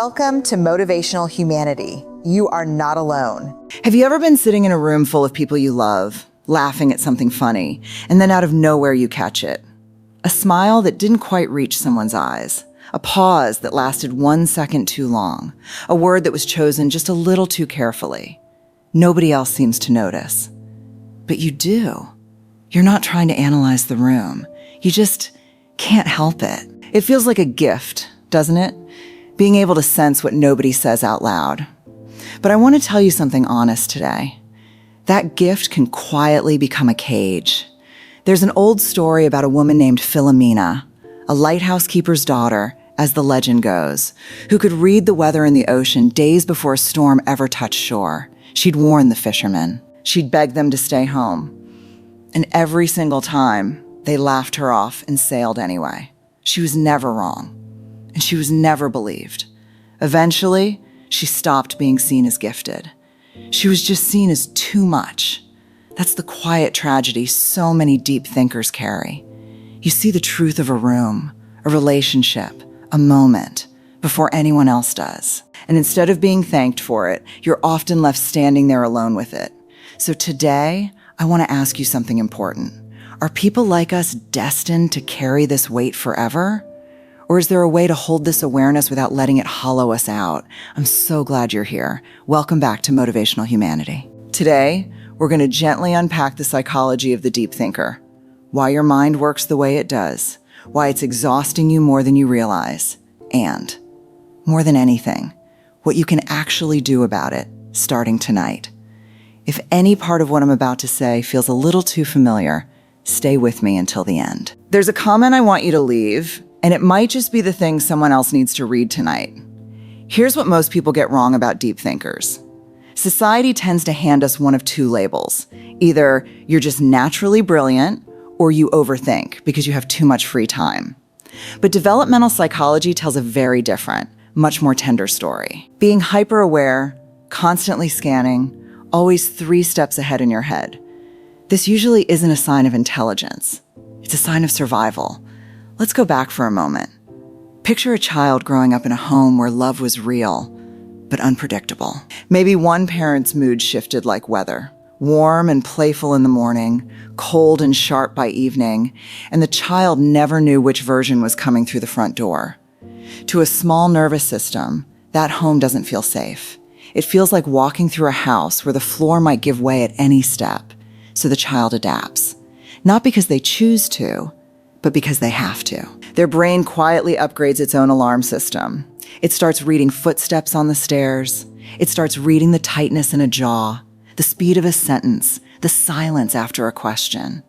Welcome to Motivational Humanity. You are not alone. Have you ever been sitting in a room full of people you love, laughing at something funny, and then out of nowhere you catch it? A smile that didn't quite reach someone's eyes. A pause that lasted 1 second too long. A word that was chosen just a little too carefully. Nobody else seems to notice. But you do. You're not trying to analyze the room. You just can't help it. It feels like a gift, doesn't it? Being able to sense what nobody says out loud. But I want to tell you something honest today. That gift can quietly become a cage. There's an old story about a woman named Philomena, a lighthouse keeper's daughter, as the legend goes, who could read the weather in the ocean days before a storm ever touched shore. She'd warn the fishermen. She'd beg them to stay home. And every single time, they laughed her off and sailed anyway. She was never wrong. And she was never believed. Eventually, she stopped being seen as gifted. She was just seen as too much. That's the quiet tragedy so many deep thinkers carry. You see the truth of a room, a relationship, a moment, before anyone else does. And instead of being thanked for it, you're often left standing there alone with it. So today, I want to ask you something important. Are people like us destined to carry this weight forever? Or is there a way to hold this awareness without letting it hollow us out? I'm so glad you're here. Welcome back to Motivational Humanity. Today, we're going to gently unpack the psychology of the deep thinker, why your mind works the way it does, why it's exhausting you more than you realize, and, more than anything, what you can actually do about it starting tonight. If any part of what I'm about to say feels a little too familiar, stay with me until the end. There's a comment I want you to leave, and it might just be the thing someone else needs to read tonight. Here's what most people get wrong about deep thinkers. Society tends to hand us one of two labels. Either you're just naturally brilliant, or you overthink because you have too much free time. But developmental psychology tells a very different, much more tender story. Being hyperaware, constantly scanning, always 3 steps ahead in your head. This usually isn't a sign of intelligence. It's a sign of survival. Let's go back for a moment. Picture a child growing up in a home where love was real, but unpredictable. Maybe one parent's mood shifted like weather, warm and playful in the morning, cold and sharp by evening, and the child never knew which version was coming through the front door. To a small nervous system, that home doesn't feel safe. It feels like walking through a house where the floor might give way at any step, so the child adapts. Not because they choose to, but because they have to. Their brain quietly upgrades its own alarm system. It starts reading footsteps on the stairs. It starts reading the tightness in a jaw, the speed of a sentence, the silence after a question.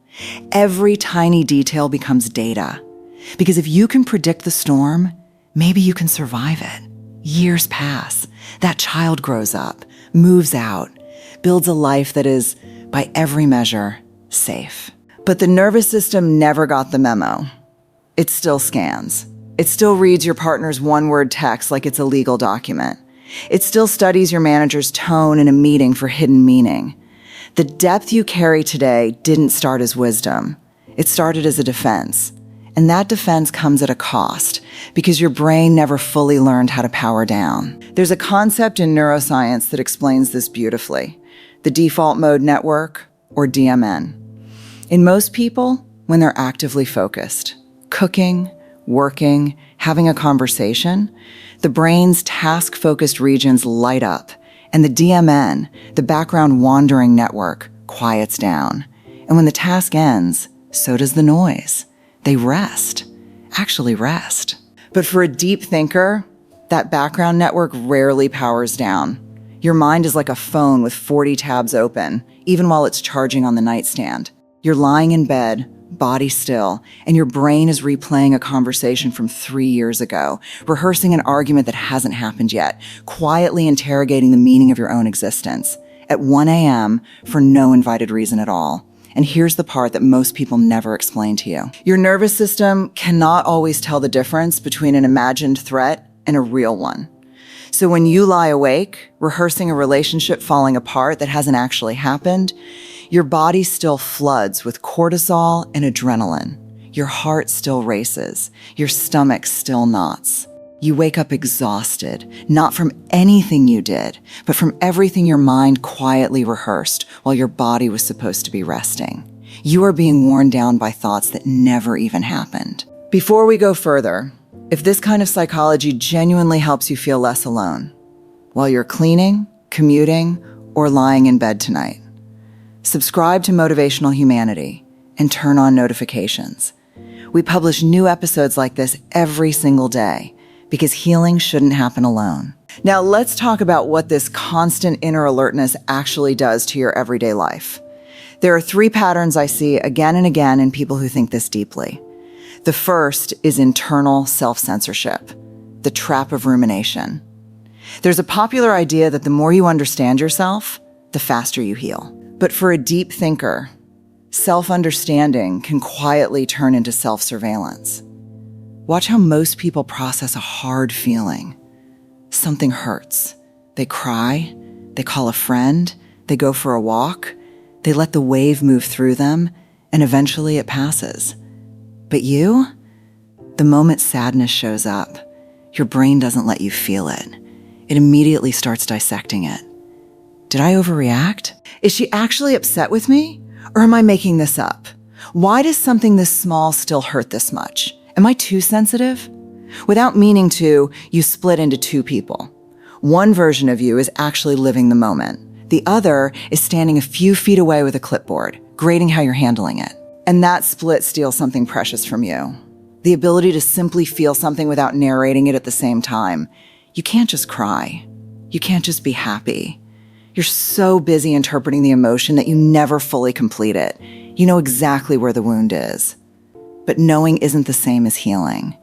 Every tiny detail becomes data. Because if you can predict the storm, maybe you can survive it. Years pass. That child grows up, moves out, builds a life that is, by every measure, safe. But the nervous system never got the memo. It still scans. It still reads your partner's one-word text like it's a legal document. It still studies your manager's tone in a meeting for hidden meaning. The depth you carry today didn't start as wisdom. It started as a defense. And that defense comes at a cost because your brain never fully learned how to power down. There's a concept in neuroscience that explains this beautifully. The default mode network, or DMN. In most people, when they're actively focused, cooking, working, having a conversation, the brain's task-focused regions light up, and the DMN, the background wandering network, quiets down. And when the task ends, so does the noise. They rest, actually rest. But for a deep thinker, that background network rarely powers down. Your mind is like a phone with 40 tabs open, even while it's charging on the nightstand. You're lying in bed, body still, and your brain is replaying a conversation from 3 years ago, rehearsing an argument that hasn't happened yet, quietly interrogating the meaning of your own existence, at 1 a.m. for no invited reason at all. And here's the part that most people never explain to you. Your nervous system cannot always tell the difference between an imagined threat and a real one. So when you lie awake, rehearsing a relationship falling apart that hasn't actually happened, your body still floods with cortisol and adrenaline. Your heart still races. Your stomach still knots. You wake up exhausted, not from anything you did, but from everything your mind quietly rehearsed while your body was supposed to be resting. You are being worn down by thoughts that never even happened. Before we go further, if this kind of psychology genuinely helps you feel less alone, while you're cleaning, commuting, or lying in bed tonight, subscribe to Motivational Humanity and turn on notifications. We publish new episodes like this every single day because healing shouldn't happen alone. Now let's talk about what this constant inner alertness actually does to your everyday life. There are 3 patterns I see again and again in people who think this deeply. The first is internal self-censorship, the trap of rumination. There's a popular idea that the more you understand yourself, the faster you heal. But for a deep thinker, self-understanding can quietly turn into self-surveillance. Watch how most people process a hard feeling. Something hurts. They cry, they call a friend, they go for a walk, they let the wave move through them, and eventually it passes. But you? The moment sadness shows up, your brain doesn't let you feel it. It immediately starts dissecting it. Did I overreact? Is she actually upset with me? Or am I making this up? Why does something this small still hurt this much? Am I too sensitive? Without meaning to, you split into 2 people. One version of you is actually living the moment. The other is standing a few feet away with a clipboard, grading how you're handling it. And that split steals something precious from you. The ability to simply feel something without narrating it at the same time. You can't just cry. You can't just be happy. You're so busy interpreting the emotion that you never fully complete it. You know exactly where the wound is. But knowing isn't the same as healing.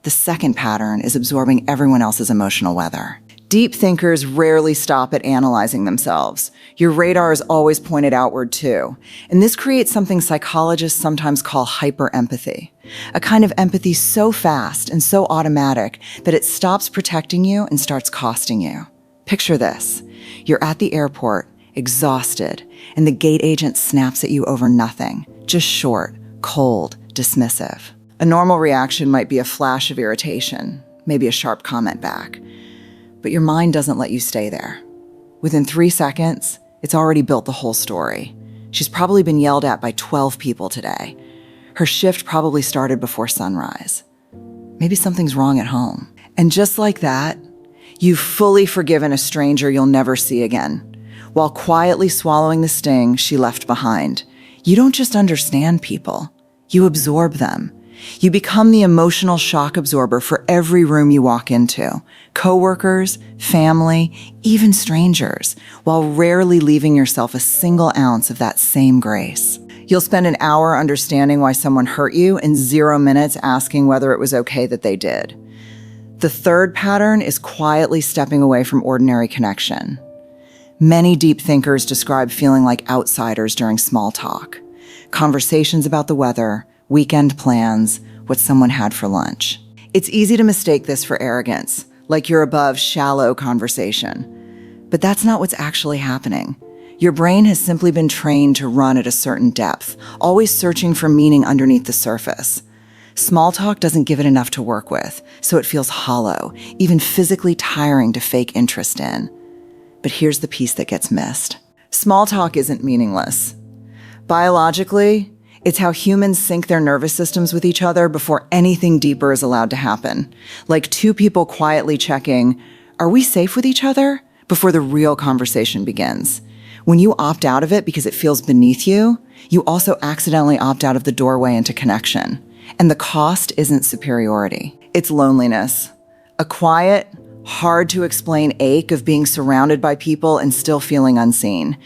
The second pattern is absorbing everyone else's emotional weather. Deep thinkers rarely stop at analyzing themselves. Your radar is always pointed outward too. And this creates something psychologists sometimes call hyperempathy, a kind of empathy so fast and so automatic that it stops protecting you and starts costing you. Picture this. You're at the airport, exhausted, and the gate agent snaps at you over nothing, just short, cold, dismissive. A normal reaction might be a flash of irritation, maybe a sharp comment back. But your mind doesn't let you stay there. Within 3 seconds, it's already built the whole story. She's probably been yelled at by 12 people today. Her shift probably started before sunrise. Maybe something's wrong at home. And just like that, you've fully forgiven a stranger you'll never see again, while quietly swallowing the sting she left behind. You don't just understand people, you absorb them. You become the emotional shock absorber for every room you walk into, coworkers, family, even strangers, while rarely leaving yourself a single ounce of that same grace. You'll spend an hour understanding why someone hurt you and 0 minutes asking whether it was okay that they did. The third pattern is quietly stepping away from ordinary connection. Many deep thinkers describe feeling like outsiders during small talk, conversations about the weather, weekend plans, what someone had for lunch. It's easy to mistake this for arrogance, like you're above shallow conversation. But that's not what's actually happening. Your brain has simply been trained to run at a certain depth, always searching for meaning underneath the surface. Small talk doesn't give it enough to work with, so it feels hollow, even physically tiring to fake interest in. But here's the piece that gets missed. Small talk isn't meaningless. Biologically, it's how humans sync their nervous systems with each other before anything deeper is allowed to happen. Like 2 people quietly checking, are we safe with each other? Before the real conversation begins. When you opt out of it because it feels beneath you, you also accidentally opt out of the doorway into connection. And the cost isn't superiority, it's loneliness. A quiet, hard to explain ache of being surrounded by people and still feeling unseen.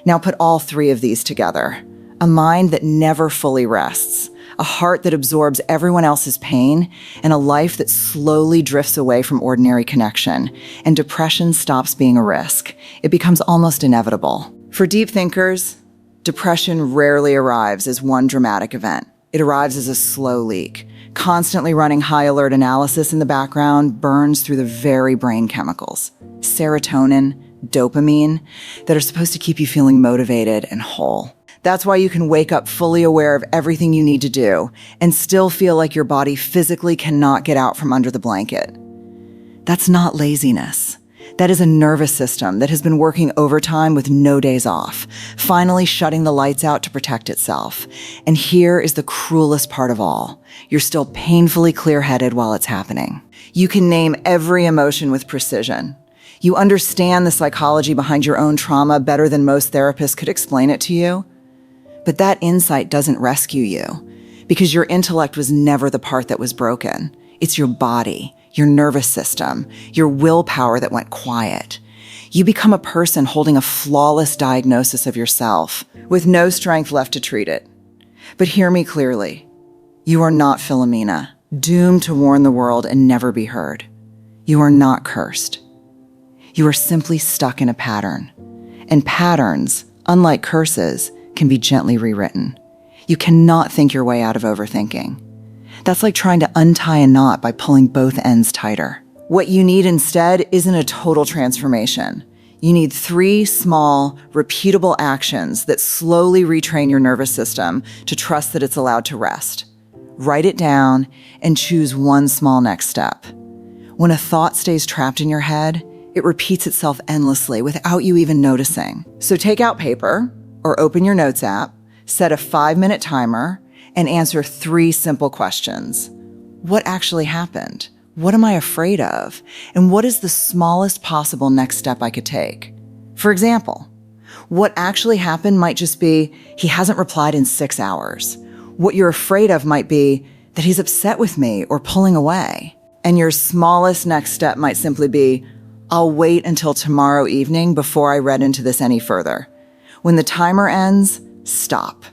Now put all 3 of these together. A mind that never fully rests, a heart that absorbs everyone else's pain, and a life that slowly drifts away from ordinary connection. And depression stops being a risk. It becomes almost inevitable. For deep thinkers, depression rarely arrives as one dramatic event. It arrives as a slow leak. Constantly running high alert analysis in the background burns through the very brain chemicals, serotonin, dopamine, that are supposed to keep you feeling motivated and whole. That's why you can wake up fully aware of everything you need to do and still feel like your body physically cannot get out from under the blanket. That's not laziness. That is a nervous system that has been working overtime with no days off, finally shutting the lights out to protect itself. And here is the cruelest part of all. You're still painfully clear-headed while it's happening. You can name every emotion with precision. You understand the psychology behind your own trauma better than most therapists could explain it to you. But that insight doesn't rescue you, because your intellect was never the part that was broken. It's your body, your nervous system, your willpower that went quiet. You become a person holding a flawless diagnosis of yourself, with no strength left to treat it. But hear me clearly. You are not Philomena, doomed to warn the world and never be heard. You are not cursed. You are simply stuck in a pattern. And patterns, unlike curses, can be gently rewritten. You cannot think your way out of overthinking. That's like trying to untie a knot by pulling both ends tighter. What you need instead isn't a total transformation. You need 3 small, repeatable actions that slowly retrain your nervous system to trust that it's allowed to rest. Write it down and choose one small next step. When a thought stays trapped in your head, it repeats itself endlessly without you even noticing. So take out paper or open your notes app, set a 5-minute timer, and answer 3 simple questions. What actually happened? What am I afraid of? And what is the smallest possible next step I could take? For example, what actually happened might just be, he hasn't replied in 6 hours. What you're afraid of might be that he's upset with me or pulling away. And your smallest next step might simply be, I'll wait until tomorrow evening before I read into this any further. When the timer ends, stop.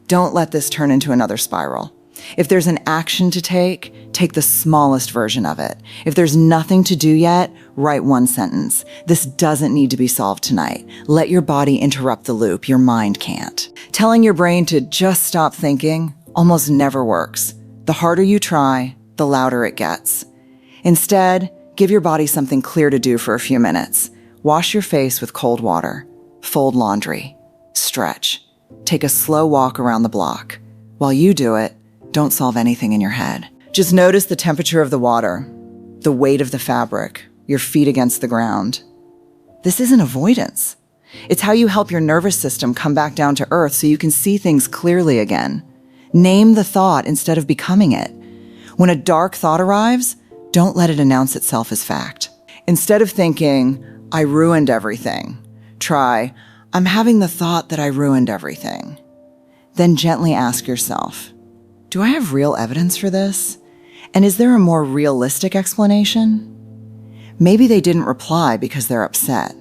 Don't let this turn into another spiral. If there's an action to take the smallest version of it. If there's nothing to do yet, write 1 sentence. This doesn't need to be solved tonight. Let your body interrupt the loop. Your mind can't. Telling your brain to just stop thinking almost never works. The harder you try, the louder it gets. Instead, give your body something clear to do for a few minutes. Wash your face with cold water. Fold laundry. Stretch. Take a slow walk around the block. While you do it, don't solve anything in your head. Just notice the temperature of the water, the weight of the fabric, your feet against the ground. This isn't avoidance. It's how you help your nervous system come back down to earth so you can see things clearly again. Name the thought instead of becoming it. When a dark thought arrives, don't let it announce itself as fact. Instead of thinking, I ruined everything, try, I'm having the thought that I ruined everything. Then gently ask yourself, do I have real evidence for this? And is there a more realistic explanation? Maybe they didn't reply because they're upset.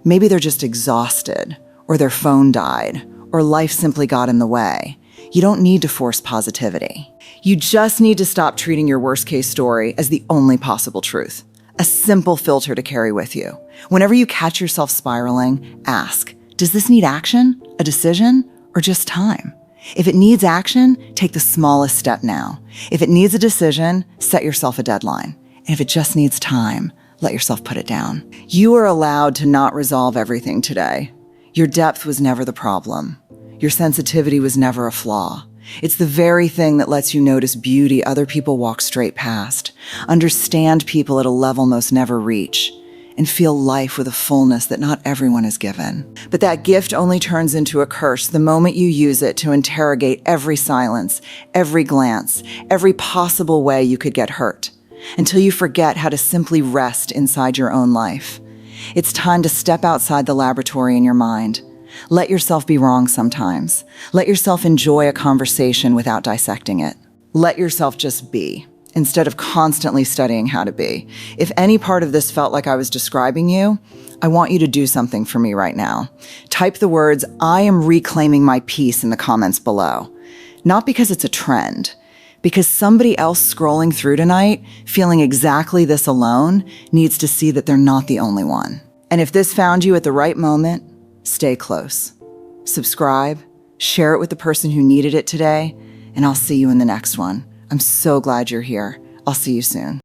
Maybe they're just exhausted, or their phone died, or life simply got in the way. You don't need to force positivity. You just need to stop treating your worst-case story as the only possible truth. A simple filter to carry with you. Whenever you catch yourself spiraling, ask, does this need action, a decision, or just time? If it needs action, take the smallest step now. If it needs a decision, set yourself a deadline. And if it just needs time, let yourself put it down. You are allowed to not resolve everything today. Your depth was never the problem. Your sensitivity was never a flaw. It's the very thing that lets you notice beauty other people walk straight past, understand people at a level most never reach, and feel life with a fullness that not everyone is given. But that gift only turns into a curse the moment you use it to interrogate every silence, every glance, every possible way you could get hurt, until you forget how to simply rest inside your own life. It's time to step outside the laboratory in your mind. Let yourself be wrong sometimes. Let yourself enjoy a conversation without dissecting it. Let yourself just be, instead of constantly studying how to be. If any part of this felt like I was describing you, I want you to do something for me right now. Type the words, I am reclaiming my peace in the comments below. Not because it's a trend, because somebody else scrolling through tonight, feeling exactly this alone, needs to see that they're not the only one. And if this found you at the right moment, stay close. Subscribe, share it with the person who needed it today, and I'll see you in the next one. I'm so glad you're here. I'll see you soon.